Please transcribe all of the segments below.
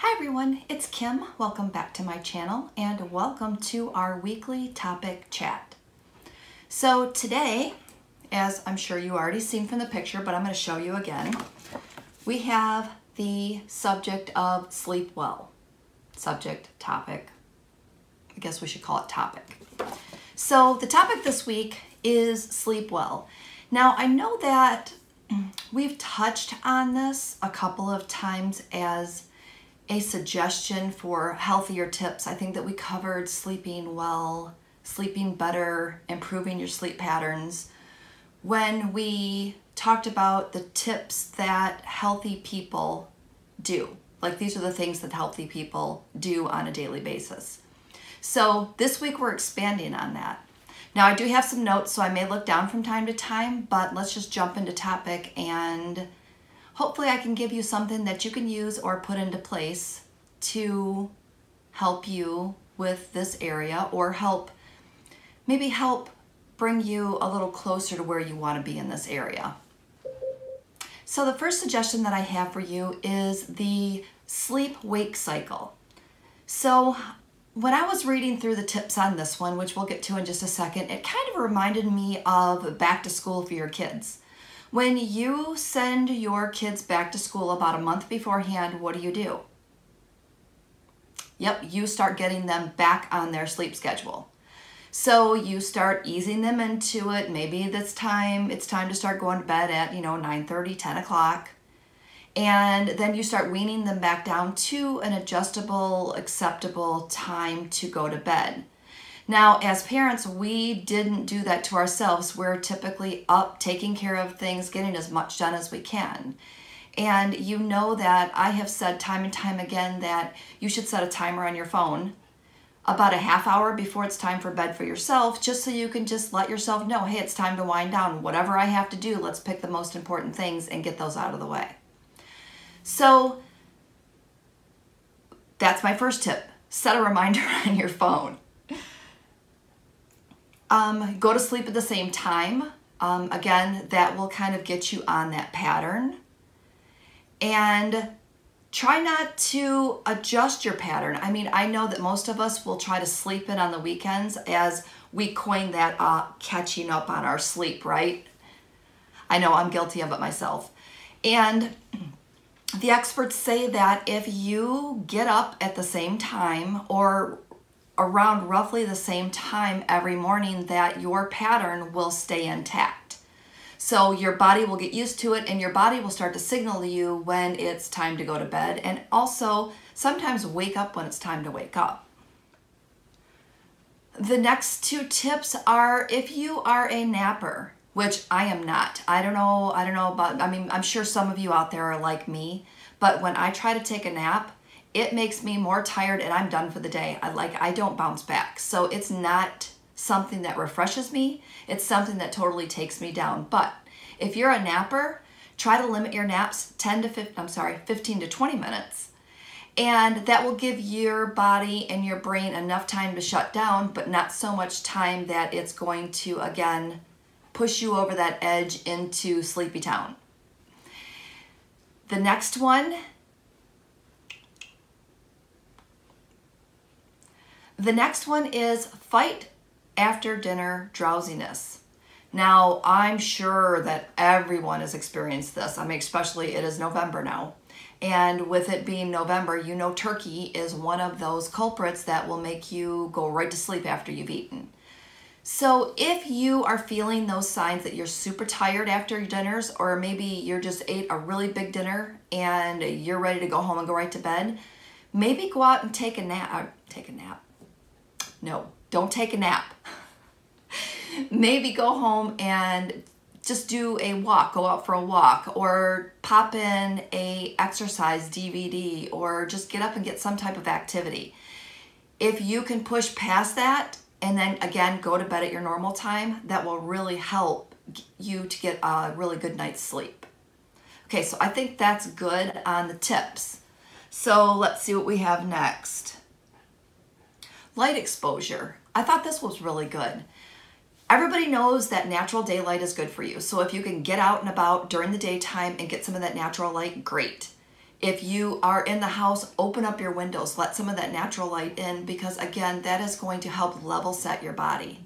Hi everyone, it's Kim. Welcome back to my channel and welcome to our weekly topic chat. So today, as I'm sure you already seen from the picture, but I'm going to show you again, we have the subject of sleep well. Subject, topic, I guess we should call it topic. So the topic this week is sleep well. Now I know that we've touched on this a couple of times as a suggestion for healthier tips. I think that we covered sleeping well, sleeping better, improving your sleep patterns when we talked about the tips that healthy people do. Like these are the things that healthy people do on a daily basis. So this week we're expanding on that. Now I do have some notes, so I may look down from time to time, but let's just jump into topic and hopefully I can give you something that you can use or put into place to help you with this area or maybe help bring you a little closer to where you want to be in this area. So the first suggestion that I have for you is the sleep-wake cycle. So when I was reading through the tips on this one, which we'll get to in just a second, it kind of reminded me of back to school for your kids. When you send your kids back to school about a month beforehand, what do? Yep, you start getting them back on their sleep schedule. So you start easing them into it. Maybe it's time to start going to bed at 9:30, 10 o'clock. And then you start weaning them back down to an adjustable, acceptable time to go to bed. Now, as parents, we didn't do that to ourselves. We're typically up, taking care of things, getting as much done as we can. And you know that I have said time and time again that you should set a timer on your phone about a half hour before it's time for bed for yourself, just so you can just let yourself know, hey, it's time to wind down. Whatever I have to do, let's pick the most important things and get those out of the way. So that's my first tip. Set a reminder on your phone. Go to sleep at the same time. Again, that will kind of get you on that pattern. And try not to adjust your pattern. I mean, I know that most of us will try to sleep in on the weekends, as we coin that catching up on our sleep, right? I know I'm guilty of it myself. And the experts say that if you get up at the same time or around roughly the same time every morning, that your pattern will stay intact. So your body will get used to it and your body will start to signal to you when it's time to go to bed, and also sometimes wake up when it's time to wake up. The next two tips are if you are a napper, which I am not. I don't know about, I'm sure some of you out there are like me, but when I try to take a nap, it makes me more tired and I'm done for the day. I don't bounce back. So it's not something that refreshes me. It's something that totally takes me down. But if you're a napper, try to limit your naps 15 to 20 minutes. And that will give your body and your brain enough time to shut down, but not so much time that it's going to, again, push you over that edge into sleepy town. The next one is fight after dinner drowsiness. Now, I'm sure that everyone has experienced this. Especially it is November now. And with it being November, you know turkey is one of those culprits that will make you go right to sleep after you've eaten. So if you are feeling those signs that you're super tired after your dinners, or maybe you just ate a really big dinner and you're ready to go home and go right to bed, maybe go out and take a nap. No, don't take a nap. Maybe go home and just do a walk, go out for a walk, or pop in a exercise DVD, or just get up and get some type of activity. If you can push past that and then again go to bed at your normal time, that will really help you to get a really good night's sleep. Okay, so I think that's good on the tips. So let's see what we have next. Light exposure. I thought this was really good. Everybody knows that natural daylight is good for you. So if you can get out and about during the daytime and get some of that natural light, great. If you are in the house, open up your windows, let some of that natural light in, because again, that is going to help level set your body.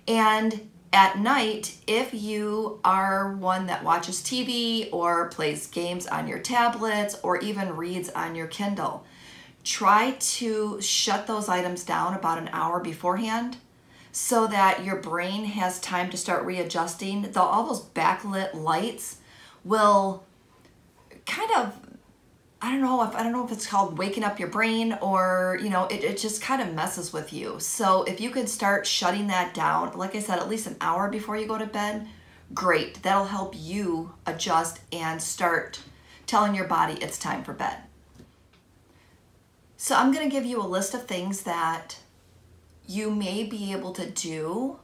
And at night, if you are one that watches TV or plays games on your tablets or even reads on your Kindle, try to shut those items down about an hour beforehand so that your brain has time to start readjusting. All those backlit lights will kind of, I don't know if it's called waking up your brain, or it just kind of messes with you. So if you can start shutting that down, like I said, at least an hour before you go to bed, great. That'll help you adjust and start telling your body it's time for bed. So I'm going to give you a list of things that you may be able to do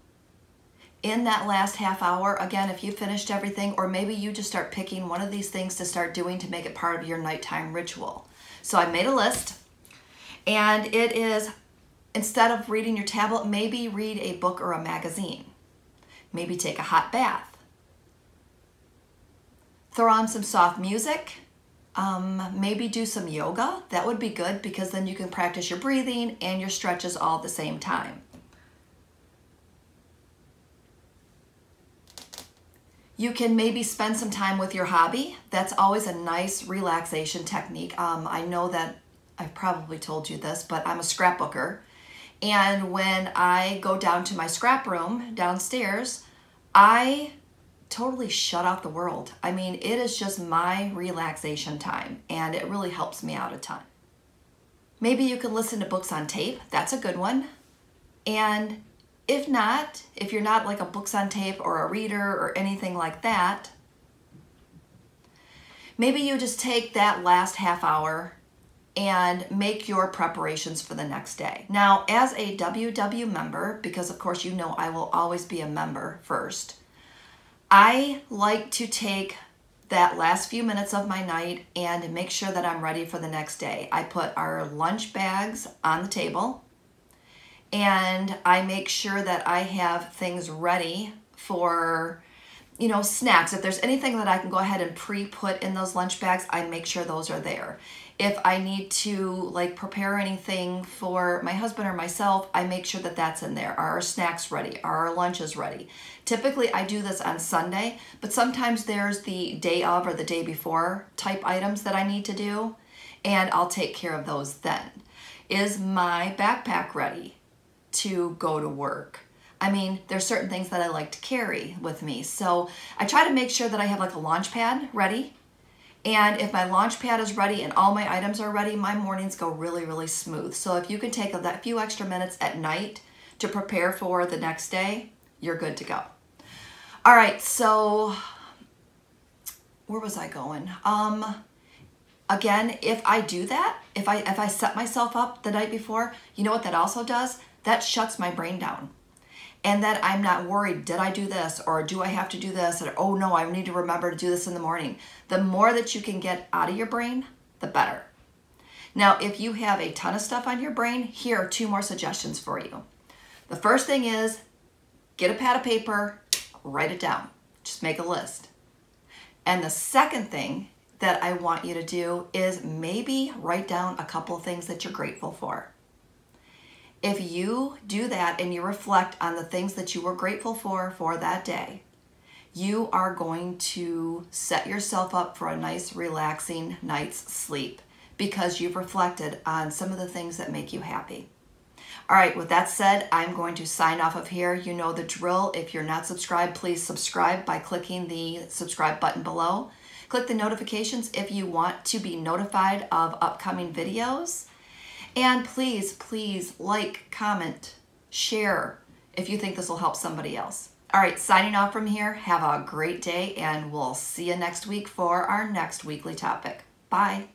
in that last half hour. Again, if you finished everything, or maybe you just start picking one of these things to start doing to make it part of your nighttime ritual. So I made a list, and it is, instead of reading your tablet, maybe read a book or a magazine. Maybe take a hot bath. Throw on some soft music. Maybe do some yoga. That would be good, because then you can practice your breathing and your stretches all at the same time. You can maybe spend some time with your hobby. That's always a nice relaxation technique. I know that I've probably told you this, but I'm a scrapbooker. And when I go down to my scrap room downstairs, I totally shut out the world. I mean, it is just my relaxation time, and it really helps me out a ton. Maybe you can listen to books on tape. That's a good one. And if not, if you're not like a books on tape or a reader or anything like that, maybe you just take that last half hour and make your preparations for the next day. Now, as a WW member, because of course you know I will always be a member first, I like to take that last few minutes of my night and make sure that I'm ready for the next day. I put our lunch bags on the table, and I make sure that I have things ready for, snacks. If there's anything that I can go ahead and pre-put in those lunch bags, I make sure those are there. If I need to prepare anything for my husband or myself, I make sure that that's in there. Are our snacks ready? Are our lunches ready? Typically I do this on Sunday, but sometimes there's the day of or the day before type items that I need to do, and I'll take care of those then. Is my backpack ready to go to work? I mean, there's certain things that I like to carry with me. So I try to make sure that I have a launch pad ready. And if my launch pad is ready and all my items are ready, my mornings go really, really smooth. So if you can take that few extra minutes at night to prepare for the next day, you're good to go. All right, so where was I going? Again, if I do that, if I set myself up the night before, you know what that also does? That shuts my brain down. And that I'm not worried, did I do this, or do I have to do this, or oh no, I need to remember to do this in the morning. The more that you can get out of your brain, the better. Now, if you have a ton of stuff on your brain, here are 2 more suggestions for you. The first thing is, get a pad of paper, write it down. Just make a list. And the second thing that I want you to do is maybe write down a couple of things that you're grateful for. If you do that and you reflect on the things that you were grateful for that day, you are going to set yourself up for a nice, relaxing night's sleep because you've reflected on some of the things that make you happy. All right, with that said, I'm going to sign off of here. You know the drill. If you're not subscribed, please subscribe by clicking the subscribe button below. Click the notifications if you want to be notified of upcoming videos. And please, please like, comment, share if you think this will help somebody else. All right, signing off from here. Have a great day, and we'll see you next week for our next weekly topic. Bye.